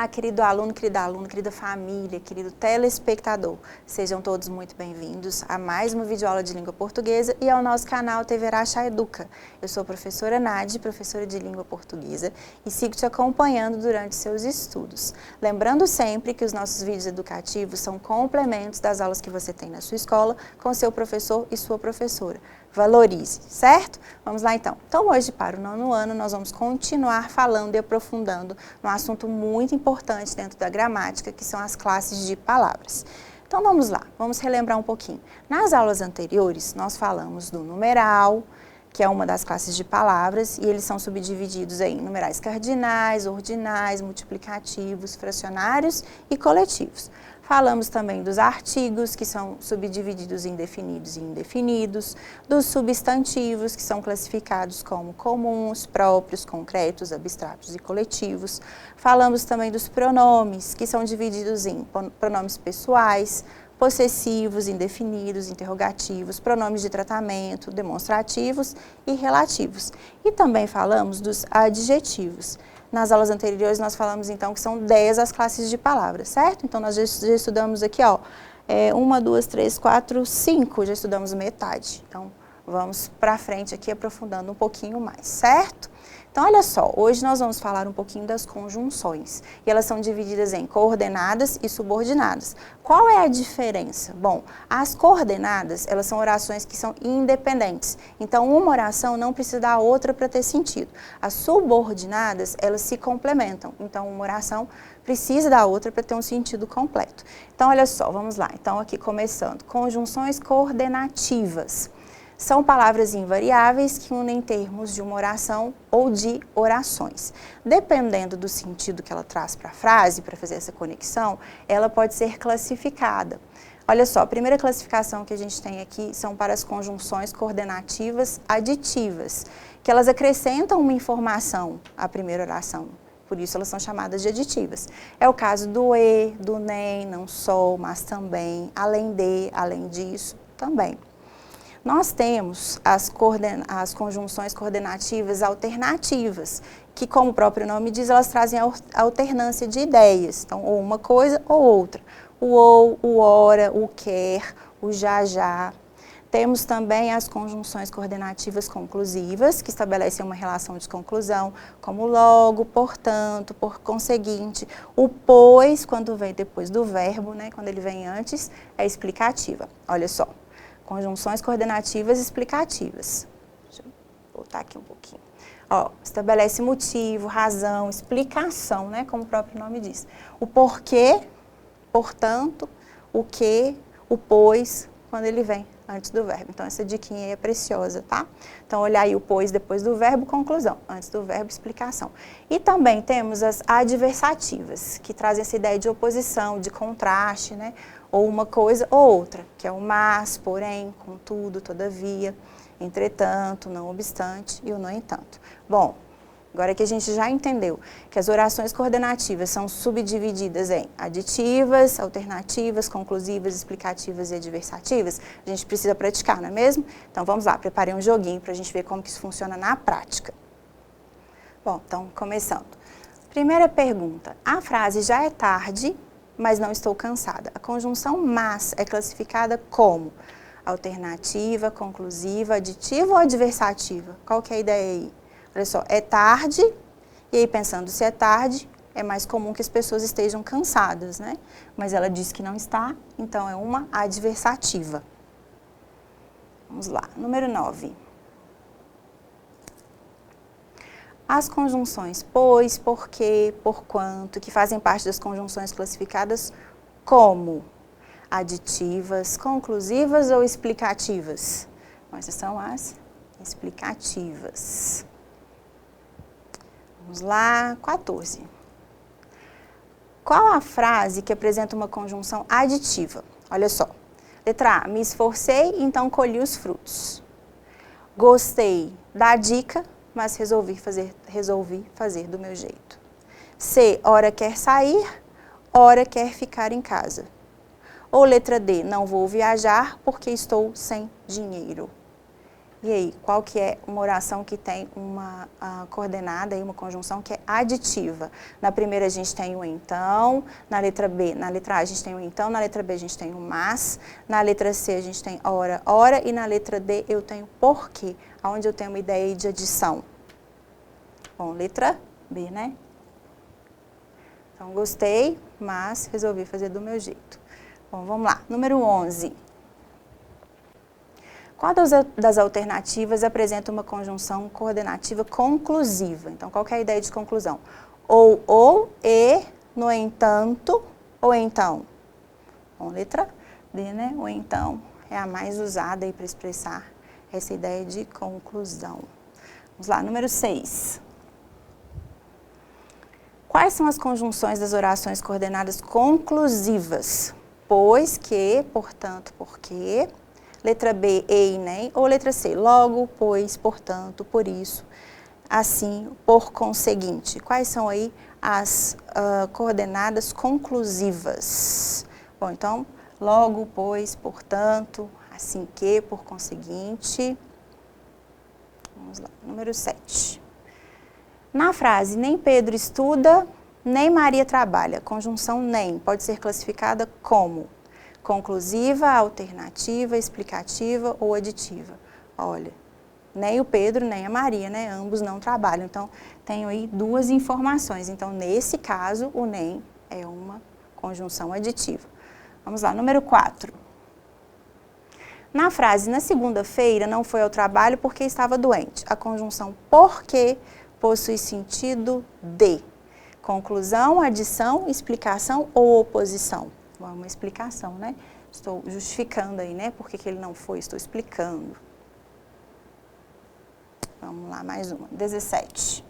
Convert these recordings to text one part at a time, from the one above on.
Olá, querido aluno, querida aluna, querida família, querido telespectador. Sejam todos muito bem-vindos a mais uma videoaula de língua portuguesa e ao nosso canal TV Araxá Educa. Eu sou a professora Nadi, professora de língua portuguesa, e sigo te acompanhando durante seus estudos. Lembrando sempre que os nossos vídeos educativos são complementos das aulas que você tem na sua escola com seu professor e sua professora. Valorize, certo? Vamos lá então. Então hoje, para o 9º ano, nós vamos continuar falando e aprofundando num assunto muito importante dentro da gramática, que são as classes de palavras. Então vamos lá, vamos relembrar um pouquinho. Nas aulas anteriores, nós falamos do numeral, que é uma das classes de palavras, e eles são subdivididos em numerais cardinais, ordinais, multiplicativos, fracionários e coletivos. Falamos também dos artigos, que são subdivididos em definidos e indefinidos, dos substantivos, que são classificados como comuns, próprios, concretos, abstratos e coletivos. Falamos também dos pronomes, que são divididos em pronomes pessoais, possessivos, indefinidos, interrogativos, pronomes de tratamento, demonstrativos e relativos. E também falamos dos adjetivos. Nas aulas anteriores nós falamos então que são 10 as classes de palavras, certo? Então nós já estudamos aqui, ó, 1, 2, 3, 4, 5, já estudamos metade. Então vamos para frente aqui aprofundando um pouquinho mais, certo? Então olha só, hoje nós vamos falar um pouquinho das conjunções, e elas são divididas em coordenadas e subordinadas. Qual é a diferença? Bom, as coordenadas, elas são orações que são independentes, então uma oração não precisa da outra para ter sentido. As subordinadas, elas se complementam, então uma oração precisa da outra para ter um sentido completo. Então olha só, vamos lá, então aqui começando, conjunções coordenativas. São palavras invariáveis que unem termos de uma oração ou de orações. Dependendo do sentido que ela traz para a frase, para fazer essa conexão, ela pode ser classificada. Olha só, a primeira classificação que a gente tem aqui são para as conjunções coordenativas aditivas, que elas acrescentam uma informação à primeira oração. Por isso elas são chamadas de aditivas. É o caso do e, do nem, não só, mas também, além de, além disso, também. Nós temos as conjunções coordenativas alternativas, que, como o próprio nome diz, elas trazem a alternância de ideias. Então, ou uma coisa ou outra. O ou, o ora, o quer, o já. Temos também as conjunções coordenativas conclusivas, que estabelecem uma relação de conclusão, como logo, portanto, por conseguinte. O pois, quando vem depois do verbo, né, quando ele vem antes, é explicativa. Olha só. Conjunções coordenativas explicativas. Deixa eu voltar aqui um pouquinho. Ó, estabelece motivo, razão, explicação, né, como o próprio nome diz. O porquê, portanto, o que, o pois, quando ele vem antes do verbo. Então, essa diquinha aí é preciosa, tá? Então, olhar aí o pois depois do verbo, conclusão. Antes do verbo, explicação. E também temos as adversativas, que trazem essa ideia de oposição, de contraste, né? Ou uma coisa ou outra, que é o mas, porém, contudo, todavia, entretanto, não obstante e o no entanto. Bom, agora que a gente já entendeu que as orações coordenativas são subdivididas em aditivas, alternativas, conclusivas, explicativas e adversativas, a gente precisa praticar, não é mesmo? Então vamos lá, preparei um joguinho para a gente ver como que isso funciona na prática. Bom, então começando. Primeira pergunta, a frase já é tarde, mas não estou cansada. A conjunção mas é classificada como alternativa, conclusiva, aditiva ou adversativa? Qual que é a ideia aí? Olha só, é tarde, e aí pensando se é tarde, é mais comum que as pessoas estejam cansadas, né? Mas ela diz que não está, então é uma adversativa. Vamos lá, número 9. As conjunções pois, porque, porquanto, que fazem parte das conjunções classificadas como aditivas, conclusivas ou explicativas? Bom, essas são as explicativas. Vamos lá, 14. Qual a frase que apresenta uma conjunção aditiva? Olha só. Letra A, me esforcei, então colhi os frutos. Gostei da dica, mas resolvi fazer do meu jeito. C, ora quer sair, ora quer ficar em casa. Ou letra D, não vou viajar porque estou sem dinheiro. E aí, qual que é uma oração que tem uma coordenada e uma conjunção que é aditiva? Na primeira a gente tem o então, na letra B, na letra A a gente tem o então, na letra B a gente tem o mas, na letra C a gente tem ora, ora, e na letra D eu tenho porquê, onde eu tenho uma ideia de adição. Bom, letra B, né? Então, gostei, mas resolvi fazer do meu jeito. Bom, vamos lá. Número 11. Qual das alternativas apresenta uma conjunção coordenativa conclusiva? Então, qual que é a ideia de conclusão? Ou, e, no entanto, ou então. Bom, letra D, né? Ou então é a mais usada aí para expressar essa ideia de conclusão. Vamos lá, número 6. Quais são as conjunções das orações coordenadas conclusivas? Pois, que, portanto, porque. Letra B, e nem. Ou letra C, logo, pois, portanto, por isso, assim, por conseguinte. Quais são aí as coordenadas conclusivas? Bom, então, logo, pois, portanto, assim que, por conseguinte. Vamos lá, número 7. Na frase, nem Pedro estuda, nem Maria trabalha. Conjunção nem pode ser classificada como conclusiva, alternativa, explicativa ou aditiva. Olha, nem o Pedro, nem a Maria, né? Ambos não trabalham. Então, tenho aí duas informações. Então, nesse caso, o nem é uma conjunção aditiva. Vamos lá, número 4. Na frase, na segunda-feira, não foi ao trabalho porque estava doente. A conjunção porque possui sentido de conclusão, adição, explicação ou oposição. Uma explicação, né? Estou justificando aí, né? Por que ele não foi, estou explicando. Vamos lá, mais uma. 17.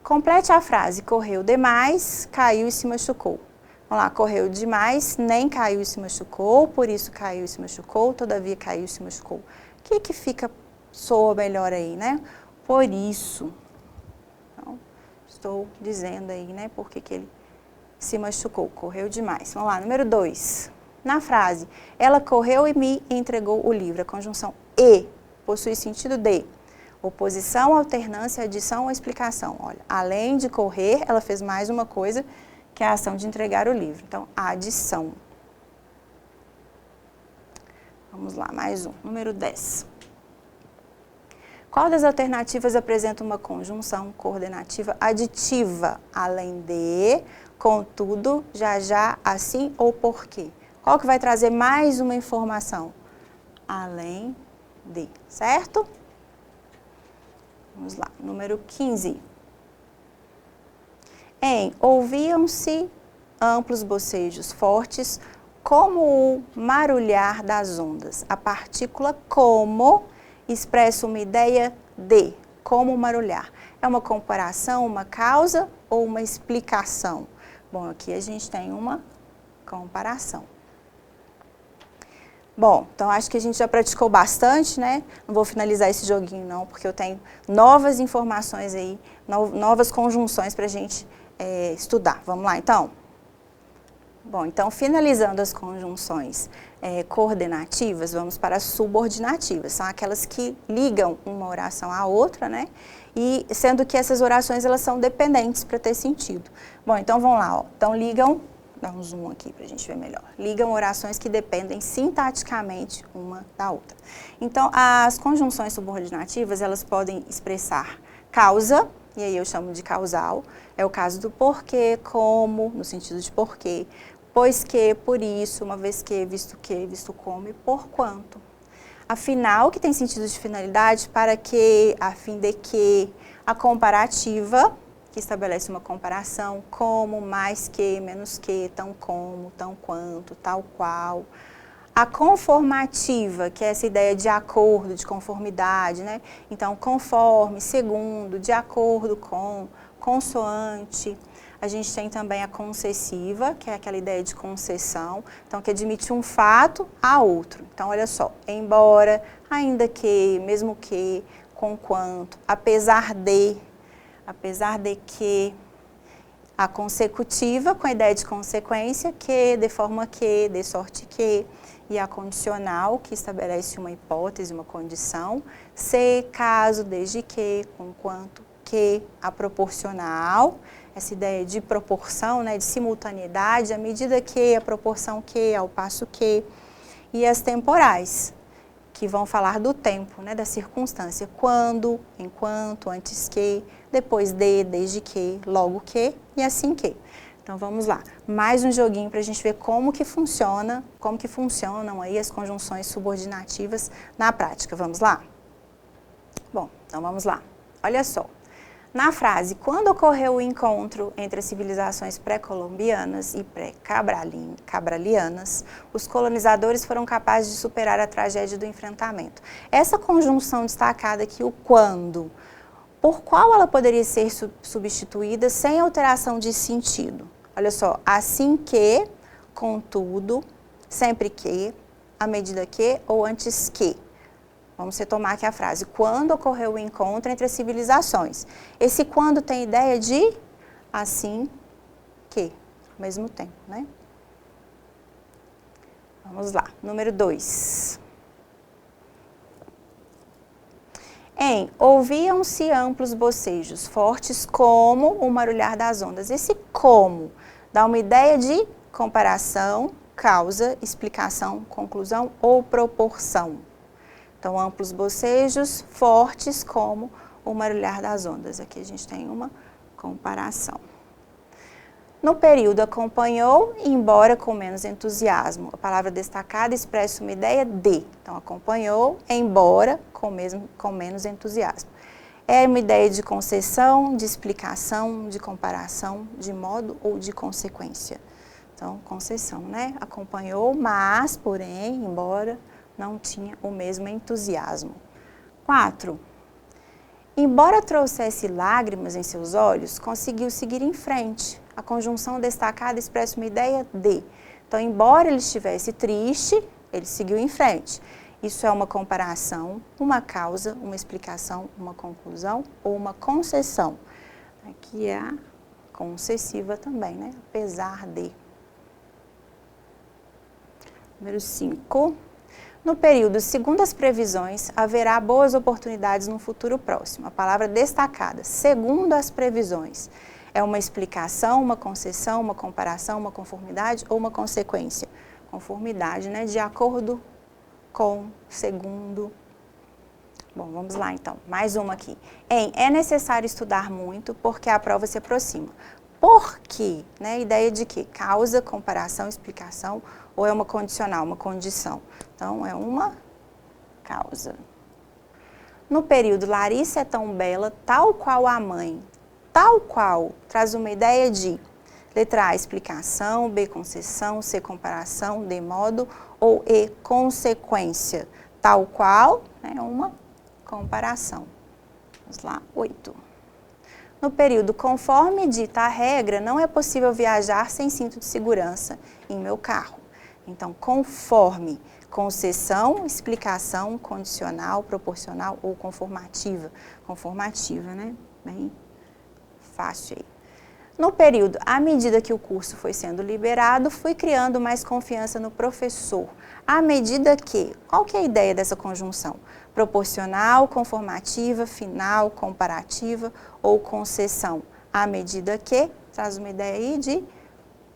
Complete a frase, correu demais, caiu e se machucou. Vamos lá, correu demais, nem caiu e se machucou, por isso caiu e se machucou, todavia caiu e se machucou. O que fica, soa melhor aí, né? Por isso. Então, estou dizendo aí, né? Por que ele se machucou, correu demais. Vamos lá, número 2. Na frase, ela correu e me entregou o livro. A conjunção e possui sentido de oposição, alternância, adição ou explicação. Olha, além de correr, ela fez mais uma coisa, que é a ação de entregar o livro. Então, adição. Vamos lá, mais um. Número 10. Qual das alternativas apresenta uma conjunção coordenativa aditiva, além de, contudo, já, já, assim ou porque? Qual que vai trazer mais uma informação? Além de, certo? Vamos lá, número 15. Ouviam-se amplos bocejos fortes, como o marulhar das ondas. A partícula como expressa uma ideia de, como marulhar. É uma comparação, uma causa ou uma explicação? Bom, aqui a gente tem uma comparação. Bom, então acho que a gente já praticou bastante, né? Não vou finalizar esse joguinho não, porque eu tenho novas informações aí, novas conjunções para a gente estudar. Vamos lá, então? Bom, então finalizando as conjunções coordenativas, vamos para as subordinativas. São aquelas que ligam uma oração à outra, né? E sendo que essas orações, elas são dependentes para ter sentido. Bom, então vamos lá, ó. Então ligam, dá um zoom aqui para a gente ver melhor. Ligam orações que dependem sintaticamente uma da outra. Então, as conjunções subordinativas, elas podem expressar causa, e aí eu chamo de causal. É o caso do porquê, como, no sentido de porquê. Pois que, por isso, uma vez que, visto como e por quanto. Afinal, que tem sentido de finalidade, para que, a fim de que. A comparativa, que estabelece uma comparação, como, mais que, menos que, tão como, tão quanto, tal qual. A conformativa, que é essa ideia de acordo, de conformidade, né? Então, conforme, segundo, de acordo com, consoante. A gente tem também a concessiva, que é aquela ideia de concessão, então que admite um fato a outro. Então, olha só, embora, ainda que, mesmo que, conquanto, apesar de que, a consecutiva com a ideia de consequência, que, de forma que, de sorte que, e a condicional, que estabelece uma hipótese, uma condição. Se, caso, desde que, com quanto, que, a proporcional, essa ideia de proporção, né, de simultaneidade, à medida que, a proporção que, ao passo que. E as temporais, que vão falar do tempo, né, da circunstância, quando, enquanto, antes que, depois de, desde que, logo que e assim que. Então vamos lá, mais um joguinho para a gente ver como que funcionam aí as conjunções subordinativas na prática. Vamos lá? Bom, então vamos lá. Olha só. Na frase, quando ocorreu o encontro entre as civilizações pré-colombianas e pré-cabralianas, os colonizadores foram capazes de superar a tragédia do enfrentamento. Essa conjunção destacada aqui, o quando, por qual ela poderia ser substituída sem alteração de sentido? Olha só, assim que, contudo, sempre que, à medida que ou antes que. Vamos retomar aqui a frase. Quando ocorreu o encontro entre as civilizações? Esse quando tem ideia de assim que, ao mesmo tempo, né? Vamos lá. Número 2. Ouviam-se amplos bocejos, fortes como o marulhar das ondas. Esse como dá uma ideia de comparação, causa, explicação, conclusão ou proporção. Então, amplos bocejos, fortes como o marulhar das ondas. Aqui a gente tem uma comparação. No período acompanhou, embora com menos entusiasmo. A palavra destacada expressa uma ideia de. Então, acompanhou, embora com menos entusiasmo. É uma ideia de concessão, de explicação, de comparação, de modo ou de consequência. Então, concessão, né? Acompanhou, mas, porém, embora não tinha o mesmo entusiasmo. 4. Embora trouxesse lágrimas em seus olhos, conseguiu seguir em frente. A conjunção destacada expressa uma ideia de. Então, embora ele estivesse triste, ele seguiu em frente. Isso é uma comparação, uma causa, uma explicação, uma conclusão ou uma concessão. Aqui é a concessiva também, né? Apesar de. Número 5. No período, segundo as previsões, haverá boas oportunidades no futuro próximo. A palavra destacada, segundo as previsões, é uma explicação, uma concessão, uma comparação, uma conformidade ou uma consequência? Conformidade, né? De acordo com, segundo. Bom, vamos lá então, mais uma aqui. É necessário estudar muito porque a prova se aproxima. Por quê? Né? Ideia de quê? Causa, comparação, explicação ou é uma condicional, uma condição? Então, é uma causa. No período, Larissa é tão bela, tal qual a mãe. Tal qual traz uma ideia de letra A, explicação, B, concessão, C, comparação, D, modo ou E, consequência. Tal qual é, né, uma comparação. Vamos lá, 8. No período, conforme dita a regra, não é possível viajar sem cinto de segurança em meu carro. Então, conforme, concessão, explicação, condicional, proporcional ou conformativa. Conformativa, né? Bem fácil aí. No período, à medida que o curso foi sendo liberado, fui criando mais confiança no professor. À medida que, qual que é a ideia dessa conjunção? Proporcional, conformativa, final, comparativa ou concessão. À medida que, traz uma ideia aí de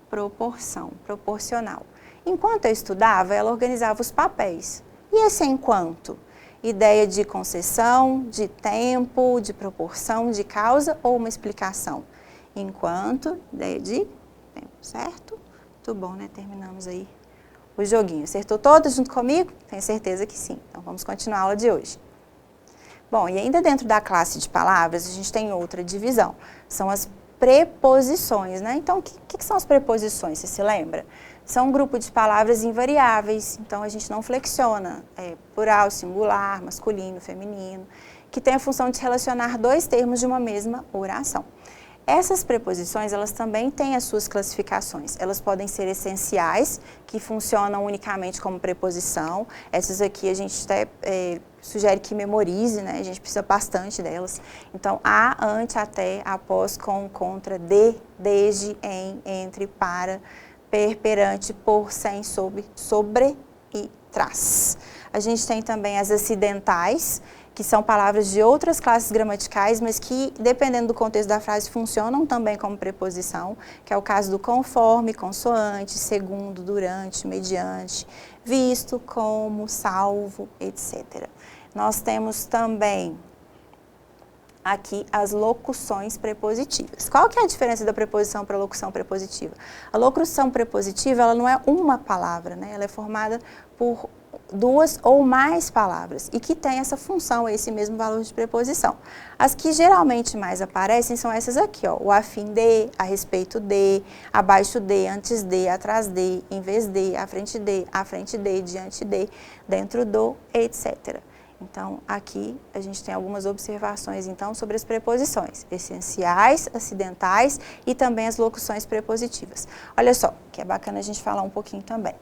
proporção, proporcional. Enquanto eu estudava, ela organizava os papéis. E esse enquanto? Ideia de concessão, de tempo, de proporção, de causa ou uma explicação? Enquanto, ideia de tempo, certo? Muito bom, né? Terminamos aí o joguinho. Acertou todos junto comigo? Tenho certeza que sim. Então, vamos continuar a aula de hoje. Bom, e ainda dentro da classe de palavras, a gente tem outra divisão. São as preposições, né? Então, o que são as preposições? Você se lembra? São um grupo de palavras invariáveis, então a gente não flexiona, plural, singular, masculino, feminino, que tem a função de relacionar dois termos de uma mesma oração. Essas preposições, elas também têm as suas classificações. Elas podem ser essenciais, que funcionam unicamente como preposição. Essas aqui a gente até sugere que memorize, né? A gente precisa bastante delas. Então, a, ante, até, após, com, contra, de, desde, em, entre, para, per, perante, por, sem, sobre, e traz. A gente tem também as acidentais, que são palavras de outras classes gramaticais, mas que, dependendo do contexto da frase, funcionam também como preposição, que é o caso do conforme, consoante, segundo, durante, mediante, visto, como, salvo, etc. Nós temos também aqui as locuções prepositivas. Qual que é a diferença da preposição para a locução prepositiva? A locução prepositiva, ela não é uma palavra, né? Ela é formada por duas ou mais palavras e que tem essa função, esse mesmo valor de preposição. As que geralmente mais aparecem são essas aqui, ó, o a fim de, a respeito de, abaixo de, antes de, atrás de, em vez de, à frente de, diante de, dentro do, etc. Então, aqui a gente tem algumas observações, então, sobre as preposições essenciais, acidentais e também as locuções prepositivas. Olha só, que é bacana a gente falar um pouquinho também.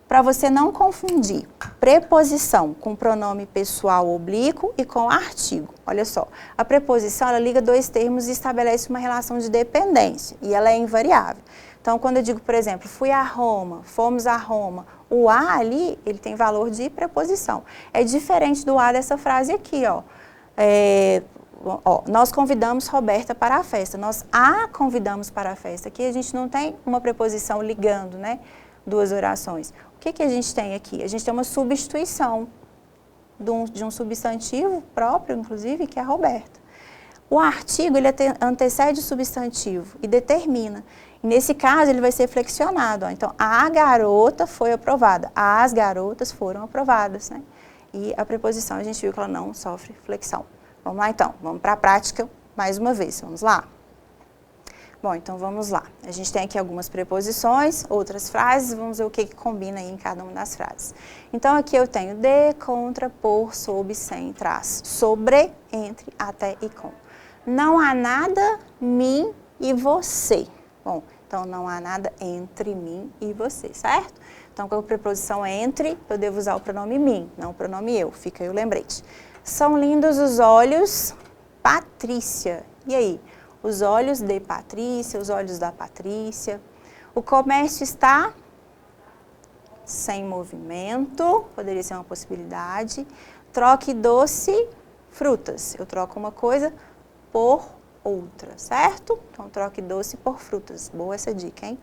Para você não confundir preposição com pronome pessoal oblíquo e com artigo. Olha só, a preposição, ela liga dois termos e estabelece uma relação de dependência, e ela é invariável. Então, quando eu digo, por exemplo, fui a Roma, fomos a Roma, o a ali, ele tem valor de preposição. É diferente do a dessa frase aqui, ó. Nós convidamos Roberta para a festa, nós a convidamos para a festa. Aqui a gente não tem uma preposição ligando, né, duas orações. O que a gente tem aqui? A gente tem uma substituição de um substantivo próprio, inclusive, que é Roberta. O artigo, ele antecede o substantivo e determina. E nesse caso, ele vai ser flexionado. Ó. Então, a garota foi aprovada, as garotas foram aprovadas, né? E a preposição, a gente viu que ela não sofre flexão. Vamos lá, então. Vamos para a prática mais uma vez. Vamos lá? Bom, então vamos lá. A gente tem aqui algumas preposições, outras frases, vamos ver o que combina aí em cada uma das frases. Então, aqui eu tenho de, contra, por, sob, sem, traz. Sobre, entre, até e com. Não há nada, mim e você. Bom, então não há nada entre mim e você, certo? Então, com a preposição entre, eu devo usar o pronome mim, não o pronome eu. Fica aí o lembrete. São lindos os olhos, Patrícia. E aí? Os olhos de Patrícia, os olhos da Patrícia. O comércio está sem movimento, poderia ser uma possibilidade. Troque doce, frutas. Eu troco uma coisa por outra, certo? Então, troque doce por frutas. Boa essa dica, hein?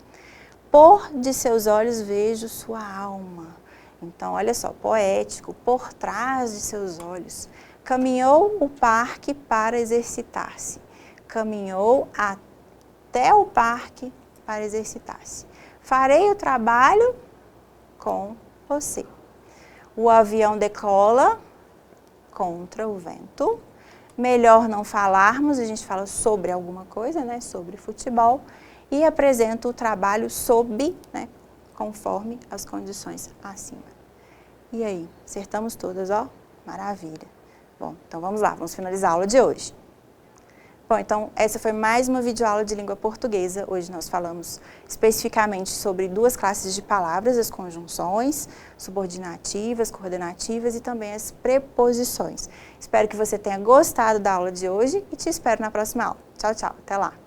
Por de seus olhos vejo sua alma. Então, olha só, poético, por trás de seus olhos. Caminhou o parque para exercitar-se. Caminhou até o parque para exercitar-se. Farei o trabalho com você. O avião decola contra o vento. Melhor não falarmos, a gente fala sobre alguma coisa, né? Sobre futebol. E apresento o trabalho sob, né? Conforme as condições acima. E aí, acertamos todas, ó? Maravilha. Bom, então vamos lá, vamos finalizar a aula de hoje. Bom, então essa foi mais uma videoaula de língua portuguesa. Hoje nós falamos especificamente sobre duas classes de palavras, as conjunções, subordinativas, coordenativas e também as preposições. Espero que você tenha gostado da aula de hoje e te espero na próxima aula. Tchau, tchau. Até lá.